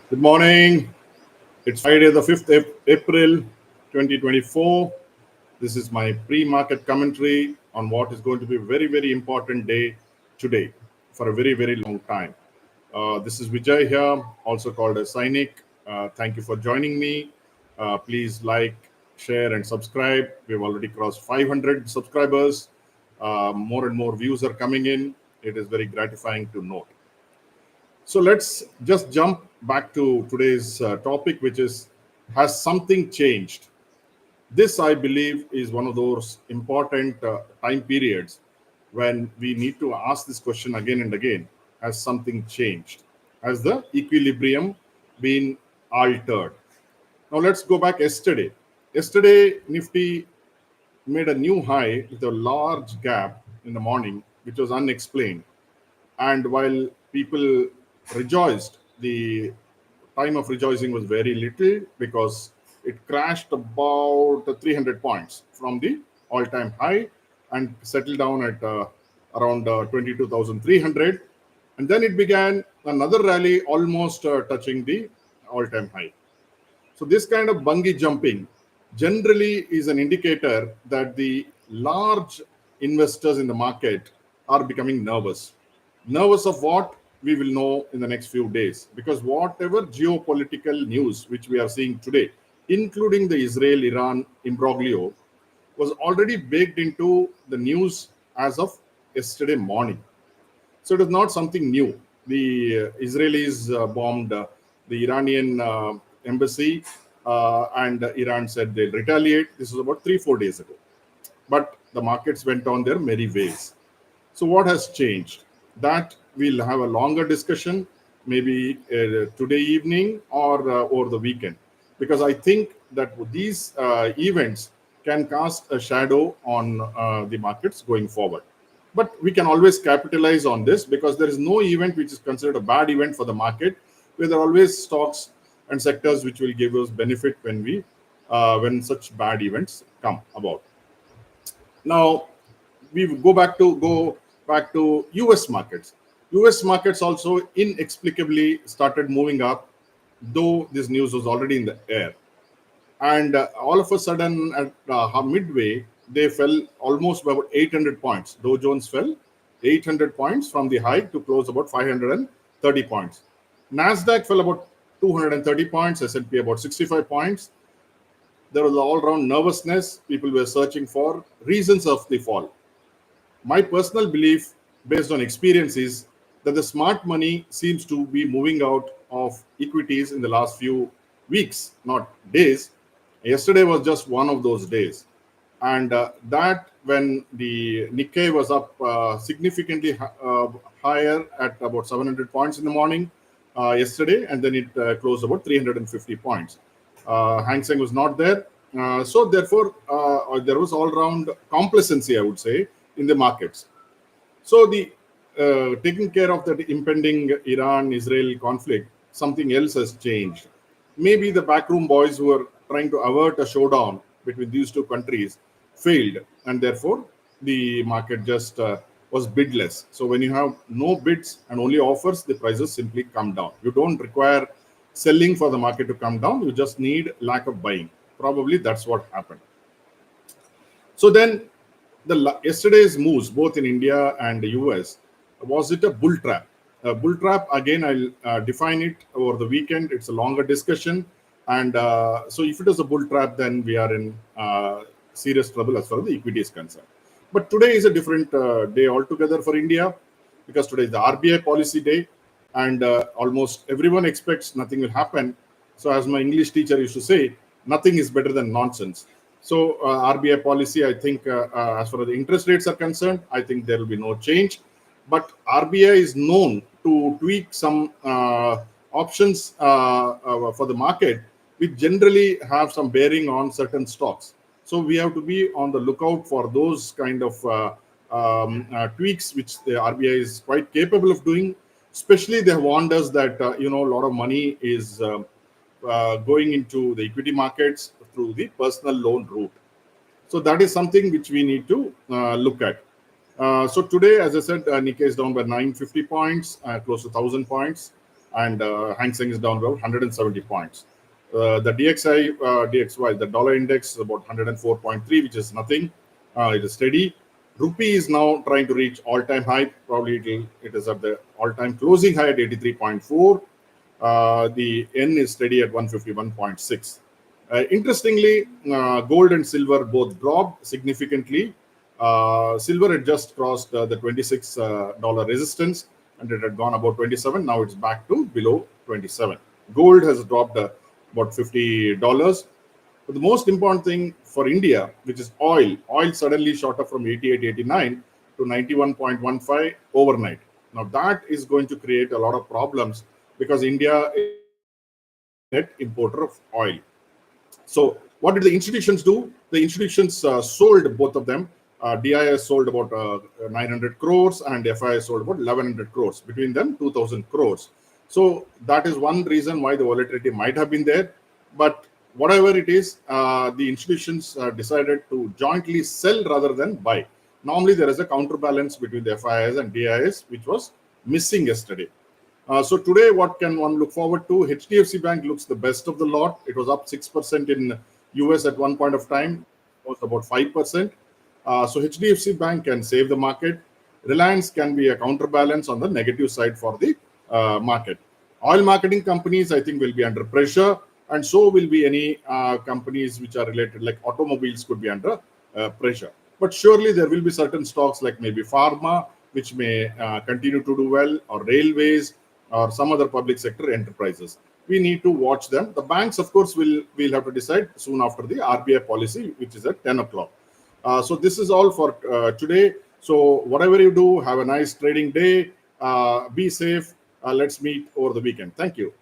Good morning. It's Friday, the 5th April 2024. This is my pre market commentary on what is going to be a very, very important day today for a very, very long time. This is Vijay here, also called as Sainik. Thank you for joining me. Please like, share, and subscribe. We've already crossed 500 subscribers. More and more views are coming in. It is very gratifying to note. So let's just jump back to today's topic, which is, has something changed? This, I believe, is one of those important time periods when we need to ask this question again and again. Has something changed? Has the equilibrium been altered? Now let's go back yesterday. Yesterday, Nifty made a new high with a large gap in the morning, which was unexplained. And while people rejoiced, the time of rejoicing was very little because it crashed about 300 points from the all time high and settled down at around 22,300. And then it began another rally almost touching the all time high. So, this kind of bungee jumping generally is an indicator that the large investors in the market are becoming nervous. Nervous of what? We will know in the next few days. Because whatever geopolitical news which we are seeing today, including the Israel Iran imbroglio, was already baked into the news as of yesterday morning. So it is not something new. The Israelis bombed the Iranian embassy, and Iran said they'll retaliate. This was about 3 4 days ago. But the markets went on their merry ways. So, what has changed? That we'll have a longer discussion, maybe today evening or over the weekend, because I think that these events can cast a shadow on the markets going forward. But we can always capitalize on this because there is no event which is considered a bad event for the market, where there are always stocks and sectors which will give us benefit when such bad events come about. Now, we go back to US markets. US markets also inexplicably started moving up, though this news was already in the air. And all of a sudden, at midway, they fell almost by about 800 points. Dow Jones fell 800 points from the high to close about 530 points. Nasdaq fell about 230 points. S&P about 65 points. There was all-round nervousness. People were searching for reasons of the fall. My personal belief, based on experience, is that the smart money seems to be moving out of equities in the last few weeks, not days. Yesterday was just one of those days. And that when the Nikkei was up significantly higher at about 700 points in the morning yesterday, and then it closed about 350 points. Hang Seng was not there. So therefore, there was all-round complacency, I would say, in the markets. So the taking care of that impending Iran-Israel conflict, something else has changed. Maybe the backroom boys who were trying to avert a showdown between these two countries failed, and therefore the market just was bidless. So when you have no bids and only offers, the prices simply come down. You don't require selling for the market to come down. You just need lack of buying. Probably that's what happened. So then yesterday's moves, both in India and the US, was it a bull trap? A bull trap, again, I'll define it over the weekend. It's a longer discussion. And so if it is a bull trap, then we are in serious trouble as far as the equity is concerned. But today is a different day altogether for India, because today is the RBI policy day, and almost everyone expects nothing will happen. So as my English teacher used to say, nothing is better than nonsense. So RBI policy, I think, as far as the interest rates are concerned, I think there will be no change. But RBI is known to tweak some options for the market, which generally have some bearing on certain stocks. So we have to be on the lookout for those kind of tweaks, which the RBI is quite capable of doing. Especially, they have warned us that a lot of money is going into the equity markets through the personal loan route. So that is something which we need to look at. So today, as I said, Nikkei is down by 950 points, close to 1,000 points. and Hang Seng is down about 170 points. The DXY, the dollar index is about 104.3, which is nothing. It is steady. Rupee is now trying to reach all-time high. Probably it is at the all-time closing high at 83.4. The N is steady at 151.6. Interestingly, gold and silver both dropped significantly. Silver had just crossed the $26 resistance, and it had gone about 27. Now it's back to below 27. Gold has dropped about $50. But the most important thing for India, which is oil suddenly shot up from 88.89 to 91.15 overnight. Now that is going to create a lot of problems because India is a net importer of oil. So what did the institutions do? The institutions sold both of them. DIS sold about 900 crores and FIS sold about 1100 crores. Between them, 2000 crores. So that is one reason why the volatility might have been there. But whatever it is, the institutions decided to jointly sell rather than buy. Normally, there is a counterbalance between the FIS and DIS, which was missing yesterday. So today, what can one look forward to? HDFC Bank looks the best of the lot. It was up 6% in US at one point of time, it was about 5%. So HDFC Bank can save the market. Reliance can be a counterbalance on the negative side for the market. Oil marketing companies, I think, will be under pressure, and so will be any companies which are related, like automobiles could be under pressure. But surely there will be certain stocks like maybe pharma, which may continue to do well, or railways, or some other public sector enterprises. We need to watch them. The banks, of course, will have to decide soon after the RBI policy, which is at 10 o'clock. So this is all for today. So whatever you do, have a nice trading day. Be safe. Let's meet over the weekend. Thank you.